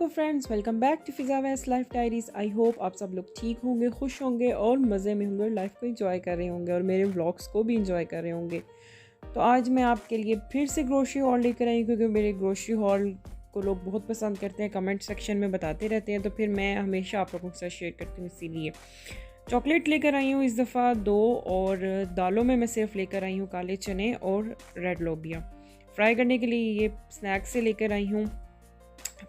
Hello friends, welcome back to Fiza Vais life diaries. I hope आप सब लोग ठीक होंगे, खुश होंगे और मज़े में होंगे और लाइफ को एंजॉय कर रहे होंगे और मेरे व्लॉग्स को भी एंजॉय कर रहे होंगे। तो आज मैं आपके लिए फिर से ग्रोसरी हॉल लेकर आई हूँ क्योंकि मेरे ग्रोसरी हॉल को लोग बहुत पसंद करते हैं, कमेंट सेक्शन में बताते रहते हैं, तो फिर मैं हमेशा आप लोगों के साथ शेयर करती हूँ। इसीलिए चॉकलेट लेकर आई हूँ इस दफ़ा 2, और दालों में मैं सिर्फ लेकर आई हूँ काले चने और रेड लोबिया। फ्राई करने के लिए ये स्नैक्स से लेकर आई हूँ।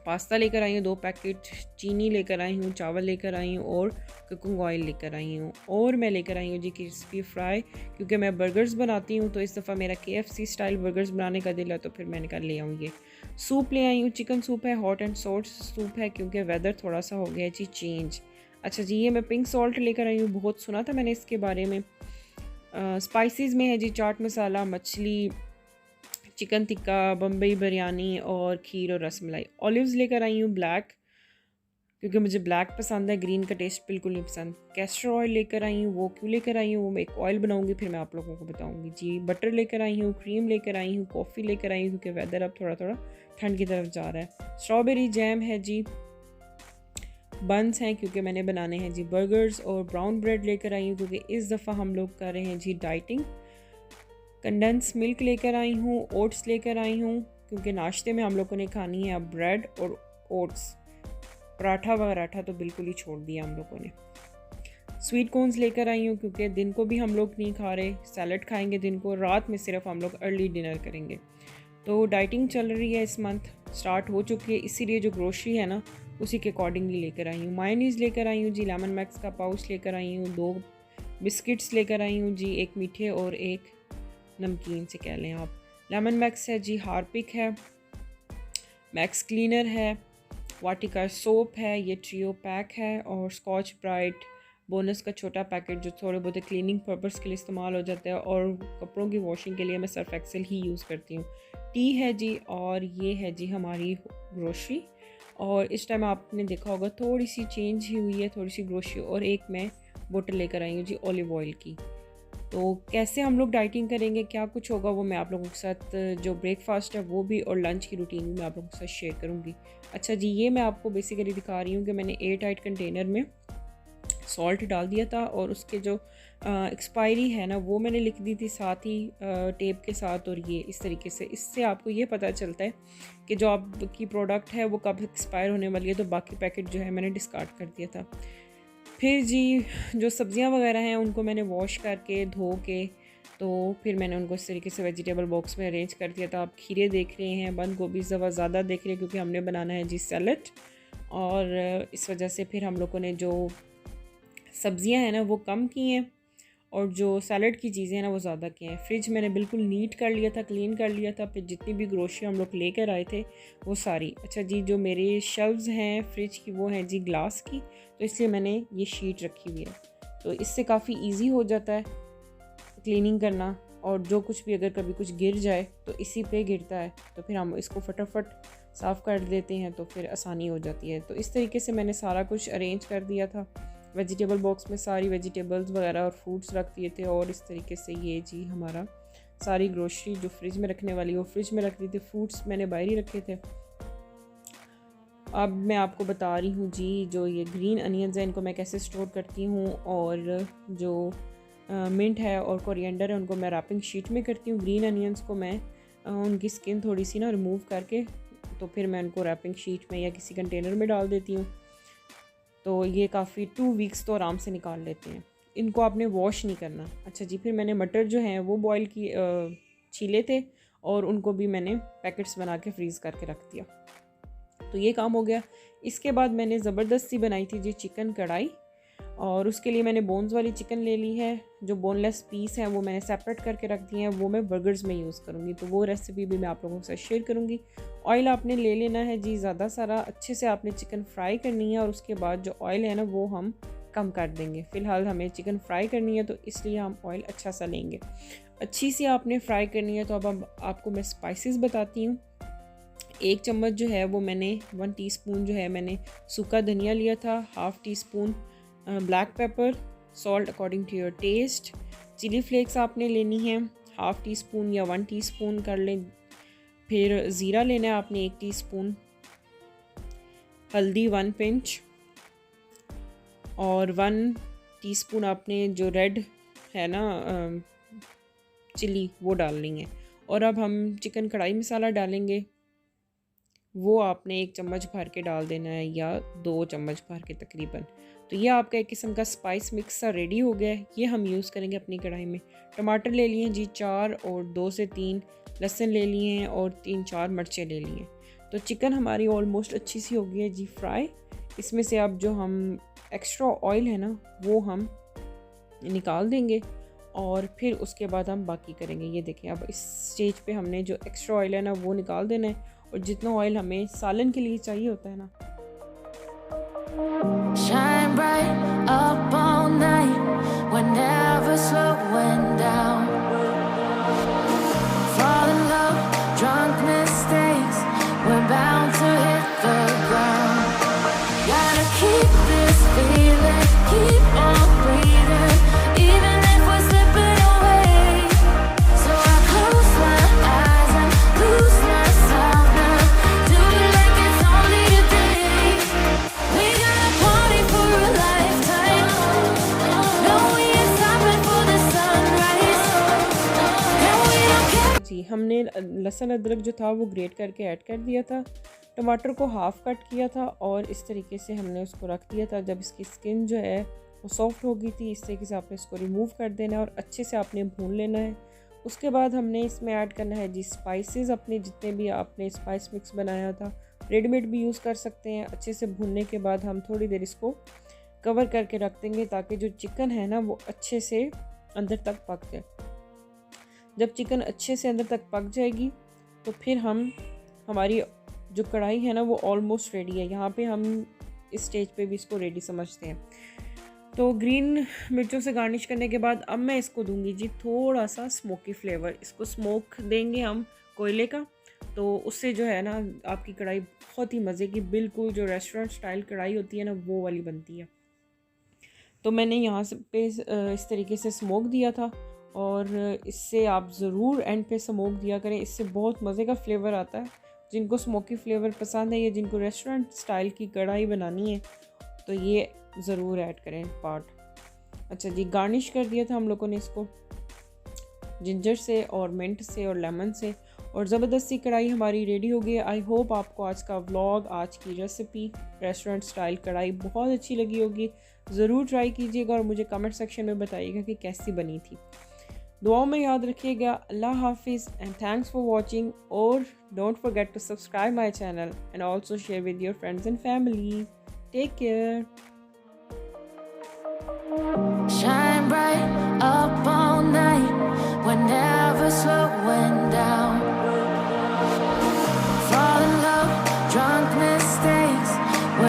पास्ता लेकर आई हूँ 2 पैकेट, चीनी लेकर आई हूँ, चावल लेकर आई हूँ और कुकिंग ऑयल लेकर आई हूँ। और मैं लेकर आई हूँ जी क्रिस्पी फ्राई, क्योंकि मैं बर्गर्स बनाती हूँ तो इस दफ़ा मेरा KFC स्टाइल बर्गर्स बनाने का दिल है, तो फिर मैंने कहा ले आऊँ ये। सूप ले आई हूँ, चिकन सूप है, हॉट एंड सॉल्ट सूप है क्योंकि वेदर थोड़ा सा हो गया है जी चेंज। अच्छा जी, ये मैं पिंक सॉल्ट लेकर आई हूँ, बहुत सुना था मैंने इसके बारे में। स्पाइसेस में है जी चाट मसाला, मछली, चिकन टिक्का, बम्बई बिरयानी और खीर और रसमलाई। ऑलिव्स लेकर आई हूँ ब्लैक, क्योंकि मुझे ब्लैक पसंद है, ग्रीन का टेस्ट बिल्कुल नहीं पसंद। कैस्टर ऑयल लेकर आई हूँ, वो क्यों लेकर आई हूँ वो मैं एक ऑयल बनाऊंगी फिर मैं आप लोगों को बताऊंगी जी। बटर लेकर आई हूँ, क्रीम लेकर आई हूँ, कॉफ़ी लेकर आई हूँ क्योंकि वेदर अब थोड़ा थोड़ा ठंड की तरफ जा रहा है। स्ट्रॉबेरी जैम है जी, बन्स हैं क्योंकि मैंने बनाने हैं जी बर्गर्स, और ब्राउन ब्रेड लेकर आई हूँ क्योंकि इस दफ़ा हम लोग कर रहे हैं जी डाइटिंग। कंडेंस मिल्क लेकर आई हूँ, ओट्स लेकर आई हूँ क्योंकि नाश्ते में हम लोगों ने खानी है अब ब्रेड और ओट्स। पराठा वराठा तो बिल्कुल ही छोड़ दिया हम लोगों ने। स्वीट कॉर्न्स लेकर आई हूँ क्योंकि दिन को भी हम लोग नहीं खा रहे, सैलड खाएंगे दिन को, रात में सिर्फ हम लोग अर्ली डिनर करेंगे। तो डाइटिंग चल रही है, इस मंथ स्टार्ट हो चुकी है, इसीलिए जो ग्रोसरी है ना उसी के अकॉर्डिंगली लेकर आई हूँ। मायोनीज़ लेकर आई हूँ जी, लेमन मैक्स का पाउच लेकर आई हूँ, 2 बिस्किट्स लेकर आई हूँ जी, एक मीठे और एक नमकीन से कह लें आप। लेमन मैक्स है जी, हार्पिक है, मैक्स क्लीनर है, वाटिका सोप है, ये ट्रियो पैक है, और स्कॉच ब्राइट बोनस का छोटा पैकेट जो थोड़े बहुत क्लीनिंग पर्पस के लिए इस्तेमाल हो जाता है, और कपड़ों की वॉशिंग के लिए मैं सर्फ एक्सेल ही यूज़ करती हूँ। टी है जी, और ये है जी हमारी ग्रोसरी। और इस टाइम आपने देखा होगा थोड़ी सी चेंज ही हुई है, थोड़ी सी ग्रोसरी, और एक मैं बोतल लेकर आई हूँ जी ऑलिव ऑयल की। तो कैसे हम लोग डाइटिंग करेंगे, क्या कुछ होगा, वो मैं आप लोगों के साथ जो ब्रेकफास्ट है वो भी और लंच की रूटीन भी मैं आप लोगों के साथ शेयर करूँगी। अच्छा जी, ये मैं आपको बेसिकली दिखा रही हूँ कि मैंने एयर टाइट कंटेनर में सॉल्ट डाल दिया था, और उसके जो एक्सपायरी है ना वो मैंने लिख दी थी साथ ही टेप के साथ। और ये इस तरीके से, इससे आपको ये पता चलता है कि जो आपकी प्रोडक्ट है वो कब एक्सपायर होने वाली है, तो बाकी पैकेट जो है मैंने डिस्कार्ड कर दिया था। फिर जी जो सब्ज़ियाँ वगैरह हैं उनको मैंने वॉश करके धो के, तो फिर मैंने उनको इस तरीके से वेजिटेबल बॉक्स में अरेंज कर दिया था। आप खीरे देख रहे हैं, बंद गोभी इस दफ़ा ज़्यादा देख रहे हैं क्योंकि हमने बनाना है जी सैलड, और इस वजह से फिर हम लोगों ने जो सब्ज़ियाँ हैं ना वो कम की हैं, और जो सैलड की चीज़ें हैं ना वो ज़्यादा की हैं। फ्रिज मैंने बिल्कुल नीट कर लिया था, क्लीन कर लिया था, फिर जितनी भी ग्रोसरी हम लोग लेकर आए थे वो सारी। अच्छा जी, जो मेरे शेल्व्स हैं फ्रिज की वो हैं जी ग्लास की, तो इसलिए मैंने ये शीट रखी हुई है, तो इससे काफ़ी इजी हो जाता है क्लीनिंग करना, और जो कुछ भी अगर कभी कुछ गिर जाए तो इसी पे गिरता है, तो फिर हम इसको फटाफट साफ़ कर देते हैं, तो फिर आसानी हो जाती है। तो इस तरीके से मैंने सारा कुछ अरेंज कर दिया था। वेजिटेबल बॉक्स में सारी वेजिटेबल्स वगैरह और फ्रूट्स रख दिए थे, और इस तरीके से ये जी हमारा सारी ग्रोसरी जो फ्रिज में रखने वाली वो फ्रिज में रख दी थी, फ्रूट्स मैंने बाहर ही रखे थे। अब मैं आपको बता रही हूँ जी, जो ये ग्रीन अनियंस है इनको मैं कैसे स्टोर करती हूँ, और जो मिंट है और कोरिएंडर है उनको मैं रैपिंग शीट में करती हूँ। ग्रीन अनियंस को मैं उनकी स्किन थोड़ी सी ना रिमूव करके, तो फिर मैं उनको रैपिंग शीट में या किसी कंटेनर में डाल देती हूँ, तो ये काफ़ी 2 वीक्स तो आराम से निकाल लेते हैं। इनको आपने वॉश नहीं करना। अच्छा जी, फिर मैंने मटर जो हैं वो बॉयल की छीले थे, और उनको भी मैंने पैकेट्स बना के फ्रीज़ करके रख दिया, तो ये काम हो गया। इसके बाद मैंने ज़बरदस्ती बनाई थी जी चिकन कढ़ाई, और उसके लिए मैंने बोन्स वाली चिकन ले ली है। जो बोनलेस पीस हैं वो मैंने सेपरेट करके रख दिए हैं, वो मैं बर्गर्स में यूज़ करूँगी, तो वो रेसिपी भी मैं आप लोगों के साथ शेयर करूँगी। ऑयल आपने ले लेना है जी ज़्यादा सारा, अच्छे से आपने चिकन फ्राई करनी है, और उसके बाद जो ऑयल है ना वो हम कम कर देंगे। फ़िलहाल हमें चिकन फ्राई करनी है तो इसलिए हम ऑयल अच्छा सा लेंगे। अच्छी सी आपने फ्राई करनी है, तो अब आपको मैं स्पाइसेस बताती हूँ। 1 चम्मच जो है वो मैंने 1 टीस्पून जो है मैंने सूखा धनिया लिया था, half teaspoon black pepper, salt according to your taste. Chilli flakes आपने लेनी है हाफ़ टी स्पून या 1 टीस्पून कर लें। फिर ज़ीरा लेना है आपने 1 टीस्पून। हल्दी 1 पिंच और 1 टीस्पून आपने जो रेड है ना चिली वो डालनी है। और अब हम चिकन कढ़ाई मसाला डालेंगे, वो आपने 1 चम्मच भर के डाल देना है या 2 चम्मच भर के तकरीबन। तो ये आपका एक किस्म का स्पाइस मिक्स सा रेडी हो गया है। ये हम यूज़ करेंगे अपनी कढ़ाई में। टमाटर ले लिए हैं जी 4 और 2 से 3 लहसुन ले लिए हैं और 3-4 मिर्चें ले लिए हैं। तो चिकन हमारी ऑलमोस्ट अच्छी सी हो गई है जी फ्राई। इसमें से अब जो हम एक्स्ट्रा ऑयल है ना वो हम निकाल देंगे और फिर उसके बाद हम बाकी करेंगे। ये देखें, अब इस स्टेज पे हमने जो एक्स्ट्रा ऑयल है ना वो निकाल देना है और जितना ऑयल हमें सालन के लिए चाहिए होता है ना। Shine bright up all night, we're never slowing down. Fall in love, drunk mistakes, we're bound to hit the ground. Gotta keep this feeling, keep on breathing, even if we're slipping away. So I close my eyes and lose myself now, do it like it's only today. We got a party for a lifetime, no we ain't stopping for the sunrise, and we don't care. जी हमने लहसुन अदरक जो था वो great करके add कर दिया था। टमाटर को हाफ़ कट किया था और इस तरीके से हमने उसको रख दिया था। जब इसकी स्किन जो है वो सॉफ्ट हो गई थी, इस तरीके से आपने इसको रिमूव कर देना है और अच्छे से आपने भून लेना है। उसके बाद हमने इसमें ऐड करना है जी स्पाइसेस, अपने जितने भी आपने स्पाइस मिक्स बनाया था रेडीमेड भी यूज़ कर सकते हैं। अच्छे से भूनने के बाद हम थोड़ी देर इसको कवर करके रख देंगे ताकि जो चिकन है ना वो अच्छे से अंदर तक पक जाए। जब चिकन अच्छे से अंदर तक पक जाएगी तो फिर हम हमारी जो कढ़ाई है ना वो ऑलमोस्ट रेडी है। यहाँ पे हम इस स्टेज पे भी इसको रेडी समझते हैं। तो ग्रीन मिर्चों से गार्निश करने के बाद अब मैं इसको दूंगी जी थोड़ा सा स्मोकी फ्लेवर। इसको स्मोक देंगे हम कोयले का, तो उससे जो है ना आपकी कढ़ाई बहुत ही मज़े की, बिल्कुल जो रेस्टोरेंट स्टाइल कढ़ाई होती है ना वो वाली बनती है। तो मैंने यहाँ से पे इस तरीके से स्मोक दिया था और इससे आप ज़रूर एंड पे स्मोक दिया करें, इससे बहुत मज़े का फ्लेवर आता है। जिनको स्मोकी फ्लेवर पसंद है या जिनको रेस्टोरेंट स्टाइल की कढ़ाई बनानी है तो ये ज़रूर ऐड करें पार्ट। अच्छा जी, गार्निश कर दिया था हम लोगों ने इसको जिंजर से और मिंट से और लेमन से और ज़बरदस्ती कढ़ाई हमारी रेडी हो गई है। आई होप आपको आज का व्लॉग, आज की रेसिपी रेस्टोरेंट स्टाइल कढ़ाई बहुत अच्छी लगी होगी। ज़रूर ट्राई कीजिएगा और मुझे कमेंट सेक्शन में बताइएगा कि कैसी बनी थी। दुआओं में याद रखिएगा। अल्लाह हाफिज़ एंड थैंक्स फॉर वॉचिंग। और don't forget to subscribe my channel and also share with your friends and family. Take care. Shine bright up all night, we're never slowing